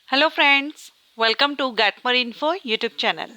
Hello friends, welcome to get more info YouTube channel.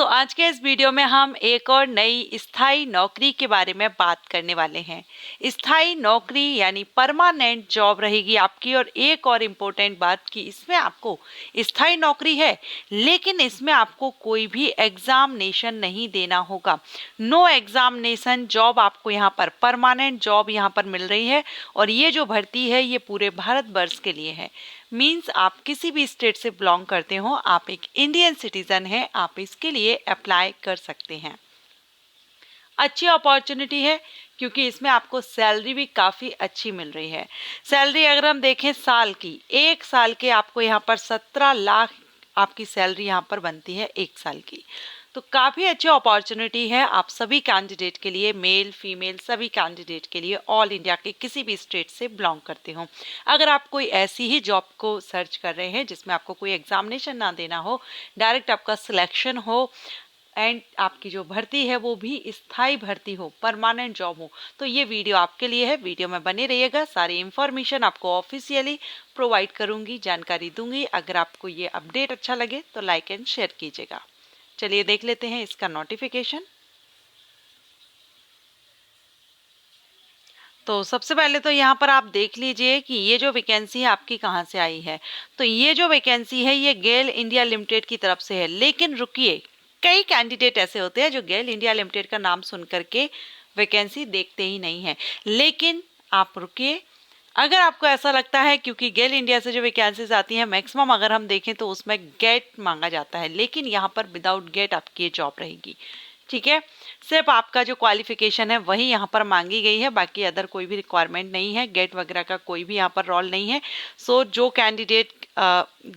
आज के इस वीडियो में हम एक और नई स्थायी नौकरी के बारे में बात करने वाले हैं। स्थायी नौकरी यानी परमानेंट जॉब रहेगी आपकी। और एक और इम्पोर्टेंट बात कि इसमें आपको स्थायी नौकरी है, लेकिन इसमें आपको कोई भी एग्जामिनेशन नहीं देना होगा। नो एग्जामिनेशन जॉब आपको यहाँ पर परमानेंट जॉब यहाँ पर मिल रही है। और ये जो भर्ती है ये पूरे भारतवर्ष के लिए है। मीन्स आप किसी भी स्टेट से बिलोंग करते हो, आप एक इंडियन सिटीजन हैं, आप इसके लिए अप्लाई कर सकते हैं। अच्छी अपॉर्चुनिटी है क्योंकि इसमें आपको सैलरी भी काफ़ी अच्छी मिल रही है। सैलरी अगर हम देखें साल की, एक साल के आपको यहाँ पर 17 लाख आपकी सैलरी यहाँ पर बनती है एक साल की। तो काफ़ी अच्छी अपॉर्चुनिटी है आप सभी कैंडिडेट के लिए, मेल फीमेल सभी कैंडिडेट के लिए, ऑल इंडिया के किसी भी स्टेट से बिलोंग करते हो। अगर आप कोई ऐसी ही जॉब को सर्च कर रहे हैं जिसमें आपको कोई एग्जामिनेशन ना देना हो, डायरेक्ट आपका सिलेक्शन हो एंड आपकी जो भर्ती है वो भी स्थायी भर्ती हो, परमानेंट जॉब हो, तो ये वीडियो आपके लिए है। वीडियो में बने रहिएगा, सारी इंफॉर्मेशन आपको ऑफिशियली प्रोवाइड करूंगी, जानकारी दूंगी। अगर आपको ये अपडेट अच्छा लगे तो लाइक एंड शेयर कीजिएगा। चलिए देख लेते हैं इसका नोटिफिकेशन। तो सबसे पहले तो यहाँ पर आप देख लीजिए कि ये जो वैकेंसी है आपकी कहाँ से आई है। तो ये जो वैकेंसी है ये गेल इंडिया लिमिटेड की तरफ से है। लेकिन रुकिए, कई कैंडिडेट ऐसे होते हैं जो गेल इंडिया लिमिटेड का नाम सुन करके वैकेंसी देखते ही नहीं है। लेकिन आप रुकिए, अगर आपको ऐसा लगता है, क्योंकि गेल इंडिया से जो वैकेंसीज आती हैं मैक्सिमम अगर हम देखें तो उसमें गेट मांगा जाता है, लेकिन यहाँ पर विदाउट गेट आपकी ये जॉब रहेगी। ठीक है, सिर्फ आपका जो क्वालिफिकेशन है वही यहाँ पर मांगी गई है, बाकी अदर कोई भी रिक्वायरमेंट नहीं है, गेट वगैरह का कोई भी यहाँ पर रोल नहीं है। जो कैंडिडेट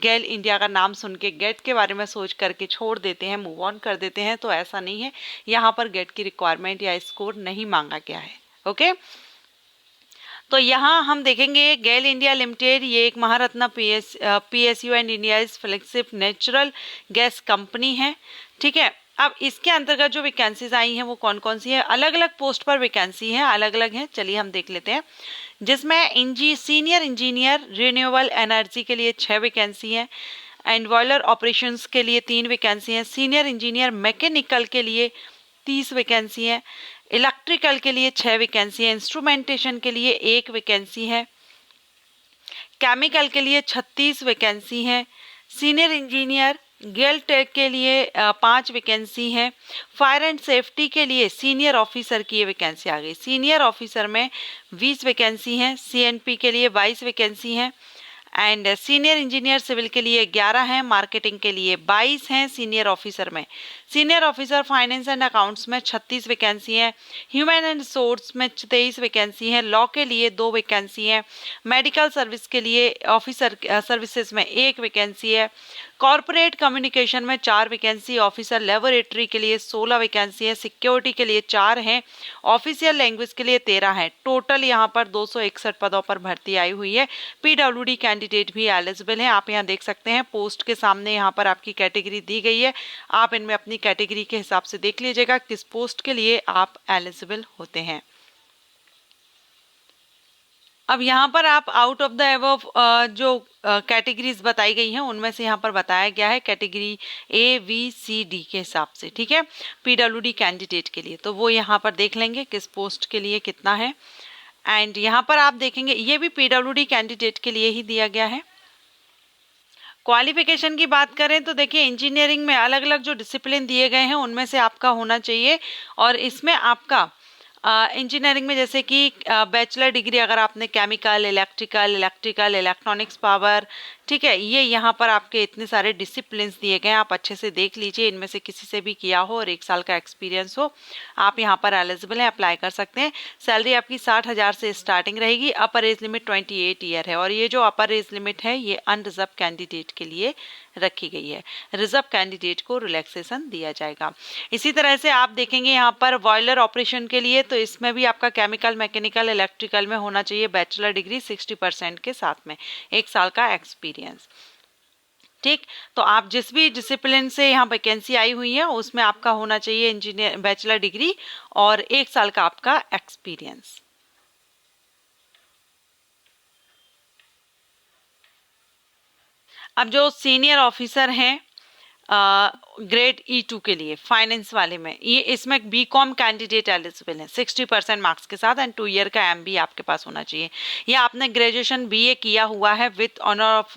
गेल इंडिया का नाम सुन के गेट के बारे में सोच करके छोड़ देते हैं, मूव ऑन कर देते हैं, तो ऐसा नहीं है। यहाँ पर गेट की रिक्वायरमेंट या स्कोर नहीं मांगा गया है। ओके, तो यहाँ हम देखेंगे गेल इंडिया लिमिटेड, ये एक Maharatna PSU and India flagship natural gas company है। ठीक है, अब इसके अंतर्गत जो वैकेंसीज आई हैं वो कौन कौन सी है, अलग अलग पोस्ट पर वैकेंसी है, अलग अलग हैं। चलिए हम देख लेते हैं। जिसमें सीनियर इंजीनियर रिन्यूएबल एनर्जी के लिए 6 वैकेंसी है, एंड बॉयलर ऑपरेशंस के लिए 3 वैकेंसी है, सीनियर इंजीनियर मैकेनिकल के लिए 30 वैकेंसी है, इलेक्ट्रिकल के लिए 6 वैकेंसी है, इंस्ट्रूमेंटेशन के लिए 1 वैकेंसी है, केमिकल के लिए 36 वैकेंसी है, सीनियर इंजीनियर गेल टेक के लिए 5 वैकेंसी है, फायर एंड सेफ्टी के लिए सीनियर ऑफिसर की ये वैकेंसी आ गई। सीनियर ऑफिसर में 20 वैकेंसी है, सीएनपी के लिए 22 वैकेंसी है, एंड सीनियर इंजीनियर सिविल के लिए 11 हैं, मार्केटिंग के लिए 22 हैं, सीनियर ऑफिसर में। Senior officer finance and accounts में 36 वैकेंसी है, ह्यूमन एंड रिसोर्स में 23 वैकेंसी है, लॉ के लिए 2 वैकेंसी है, मेडिकल सर्विस के लिए ऑफिसर सर्विसेज में 1 वैकेंसी है, कॉरपोरेट कम्युनिकेशन में 4 वैकेंसी, ऑफिसर लेबोरेटरी के लिए 16 वैकेंसी है, सिक्योरिटी के लिए 4 हैं, ऑफिशियल लैंग्वेज के लिए 13 है। टोटल यहाँ पर 261 पदों पर भर्ती आई हुई है। पीडब्ल्यूडी कैंडिडेट भी एलिजिबल हैं। आप यहाँ देख सकते हैं पोस्ट के सामने यहाँ पर आपकी कैटेगरी दी गई है। आप इनमें अपनी कैटेगरी के हिसाब से देख लीजिएगा किस पोस्ट के लिए आप एलिजिबल होते हैं। अब यहाँ पर आप आउट ऑफ द एबव जो कैटेगरीज बताई गई हैं उनमें से यहाँ पर बताया गया है कैटेगरी ABCD के हिसाब से। ठीक है, पीडब्ल्यूडी कैंडिडेट के लिए तो वो यहाँ पर देख लेंगे किस पोस्ट के लिए कितना है। एंड यहाँ पर आप देखेंगे ये भी पीडब्ल्यूडी कैंडिडेट के लिए ही दिया गया है। क्वालिफिकेशन की बात करें तो देखिए, इंजीनियरिंग में अलग अलग जो डिसिप्लिन दिए गए हैं उनमें से आपका होना चाहिए। और इसमें आपका इंजीनियरिंग में जैसे कि बैचलर डिग्री अगर आपने केमिकल, इलेक्ट्रिकल, इलेक्ट्रॉनिक्स, पावर, ठीक है, ये यहाँ पर आपके इतने सारे डिसिप्लिन्स दिए गए हैं। आप अच्छे से देख लीजिए, इनमें से किसी से भी किया हो और 1 साल का एक्सपीरियंस हो, आप यहाँ पर एलिजिबल हैं, अप्लाई कर सकते हैं। सैलरी आपकी 60,000 से स्टार्टिंग रहेगी। अपर एज लिमिट 28 ईयर है, और ये जो अपर एज लिमिट है ये अनरिजर्व कैंडिडेट के लिए रखी गई है। रिजर्व कैंडिडेट को रिलैक्सेशन दिया जाएगा। इसी तरह से आप देखेंगे यहाँ पर बॉयलर ऑपरेशन के लिए, तो इसमें भी आपका केमिकल, मैकेनिकल, इलेक्ट्रिकल में होना चाहिए बैचलर डिग्री 60% के साथ में 1 साल का एक्सपीरियंस। ठीक, तो आप जिस भी डिसिप्लिन से यहाँ वैकेंसी आई हुई है उसमें आपका होना चाहिए इंजीनियर बैचलर डिग्री और 1 साल का आपका एक्सपीरियंस। अब जो सीनियर ऑफिसर हैं ग्रेड E2 के लिए फाइनेंस वाले में, ये इसमें बीकॉम कैंडिडेट एलिजिबल है 60% मार्क्स के साथ एंड 2 ईयर का MBA आपके पास होना चाहिए, या आपने ग्रेजुएशन BA किया हुआ है with honour of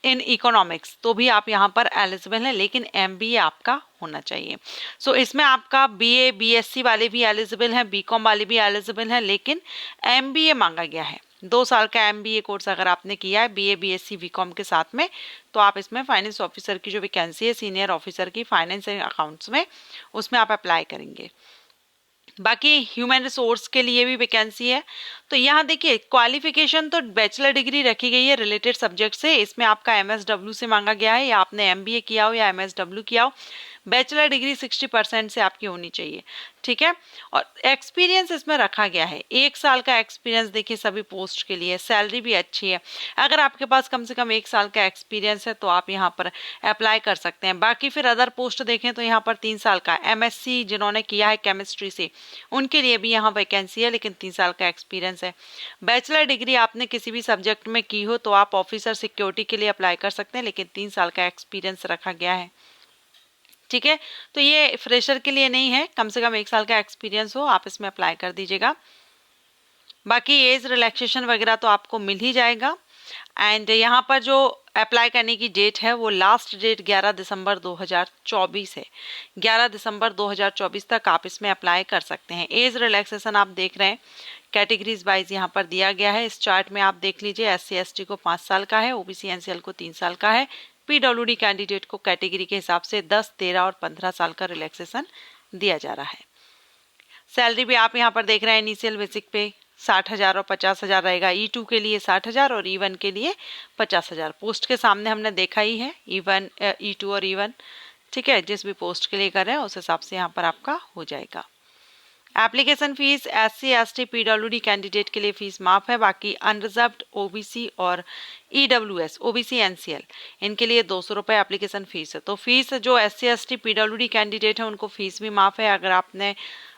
in economics तो भी आप यहाँ पर एलिजिबल हैं, लेकिन MBA आपका होना चाहिए। सो इसमें आपका BA BSc वाले भी एलिजिबल हैं, बीकॉम वाले भी एलिजिबल हैं, लेकिन MBA मांगा गया है। 2 साल का MBA कोर्स अगर आपने किया है BA BSc बीकॉम के साथ में, तो आप इसमें फाइनेंस ऑफिसर की जो वैकेंसी है सीनियर ऑफिसर की फाइनेंस एंड अकाउंट्स में, उसमें आप अप्लाई करेंगे। बाकी ह्यूमन रिसोर्स के लिए भी वैकेंसी है। तो यहाँ देखिए क्वालिफिकेशन तो बैचलर डिग्री रखी गई है रिलेटेड सब्जेक्ट से, इसमें आपका MSW से मांगा गया है, या आपने MBA किया हो या MSW किया हो, बैचलर डिग्री 60% से आपकी होनी चाहिए, ठीक है। और एक्सपीरियंस इसमें रखा गया है 1 साल का एक्सपीरियंस, देखिए सभी पोस्ट के लिए, सैलरी भी अच्छी है। अगर आपके पास कम से कम 1 साल का एक्सपीरियंस है तो आप यहाँ पर अप्लाई कर सकते हैं। बाकी फिर अदर पोस्ट देखें तो यहाँ पर 3 साल का MSc जिन्होंने किया है केमिस्ट्री से, उनके लिए भी यहाँ वैकेंसी है, लेकिन 3 साल का एक्सपीरियंस है। बैचलर डिग्री आपने किसी भी सब्जेक्ट में की हो तो आप ऑफिसर सिक्योरिटी के लिए अप्लाई कर सकते हैं, लेकिन 3 साल का एक्सपीरियंस रखा गया है, ठीक है। तो ये फ्रेशर के लिए नहीं है, कम से कम 1 साल का एक्सपीरियंस हो, आप इसमें अप्लाई कर दीजिएगा। बाकी एज रिलैक्सेशन वगैरह तो आपको मिल ही जाएगा। एंड यहाँ पर जो अप्लाई करने की डेट है वो लास्ट डेट 11 दिसंबर 2024 है। 11 दिसंबर 2024 तक आप इसमें अप्लाई कर सकते हैं। एज रिलैक्सेशन आप देख रहे हैं कैटेगरीज वाइज यहाँ पर दिया गया है। इस चार्ट में आप देख लीजिए, SC ST को 5 साल का है, OBC NCL को 3 साल का है, PWD कैंडिडेट को कैटेगरी के हिसाब से 10, 13 और 15 साल का रिलैक्सेशन दिया जा रहा है। सैलरी भी आप यहाँ पर देख रहे हैं इनिशियल बेसिक पे 60,000 और 50,000 रहेगा। E2 के लिए 60,000 और E1 के लिए 50,000। पोस्ट के सामने हमने देखा ही है E1 E2 और E1, ठीक है। जिस भी पोस्ट के लिए कर रहे हैं उस हिसाब से यहाँ पर आपका हो जाएगा। Application fees SC ST PWD candidate के लिए फीस माफ है। बाकी अनरिजर्व्ड OBC और EWS OBC NCL इनके लिए 200 रुपये एप्लीकेशन फीस है। तो फीस जो SC ST PWD कैंडिडेट है उनको फीस भी माफ है। अगर आपने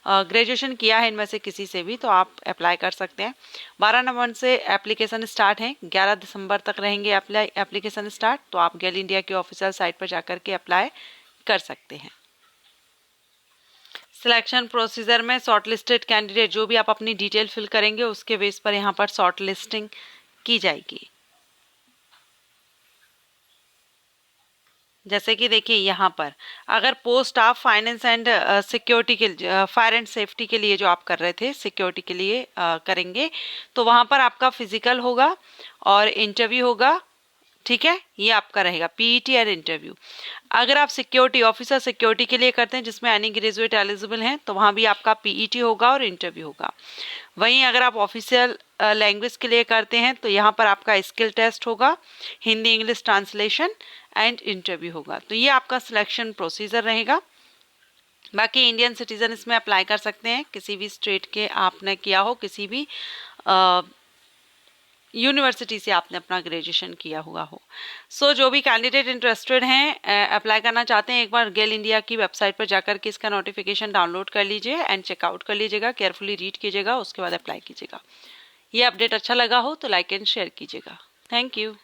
ग्रेजुएशन किया है इनमें से किसी से भी तो आप अप्लाई कर सकते हैं। 12 नवंबर से एप्लीकेशन स्टार्ट है, 11 दिसंबर तक रहेंगे एप्लीकेशन स्टार्ट। तो आप गेल इंडिया की ऑफिशियल साइट पर जाकर के अप्लाई कर सकते हैं। सिलेक्शन प्रोसीजर में शॉर्ट लिस्टेड कैंडिडेट जो भी आप अपनी डिटेल फिल करेंगे उसके बेस पर यहाँ पर शॉर्ट लिस्टिंग की जाएगी। जैसे कि देखिए यहाँ पर अगर पोस्ट आप फाइनेंस एंड सिक्योरिटी के फायर एंड सेफ्टी के लिए जो आप कर रहे थे सिक्योरिटी के लिए करेंगे तो वहाँ पर आपका फिजिकल होगा और इंटरव्यू होगा, ठीक है। ये आपका रहेगा PET और इंटरव्यू। अगर आप सिक्योरिटी ऑफिसर सिक्योरिटी के लिए करते हैं जिसमें एनी ग्रेजुएट एलिजिबल हैं तो वहाँ भी आपका PET होगा और इंटरव्यू होगा। वहीं अगर आप ऑफिशियल लैंग्वेज के लिए करते हैं तो यहाँ पर आपका स्किल टेस्ट होगा, Hindi English translation and interview होगा। तो ये आपका सिलेक्शन प्रोसीजर रहेगा। बाकी इंडियन सिटीजन इसमें अप्लाई कर सकते हैं, किसी भी स्टेट के आपने किया हो, किसी भी यूनिवर्सिटी से आपने अपना ग्रेजुएशन किया हुआ हो। सो जो भी कैंडिडेट इंटरेस्टेड हैं अप्लाई करना चाहते हैं, एक बार गेल इंडिया की वेबसाइट पर जाकर के इसका नोटिफिकेशन डाउनलोड कर लीजिए एंड चेकआउट कर लीजिएगा, केयरफुली रीड कीजिएगा, उसके बाद अप्लाई कीजिएगा। ये अपडेट अच्छा लगा हो तो लाइक एंड शेयर कीजिएगा। Thank you.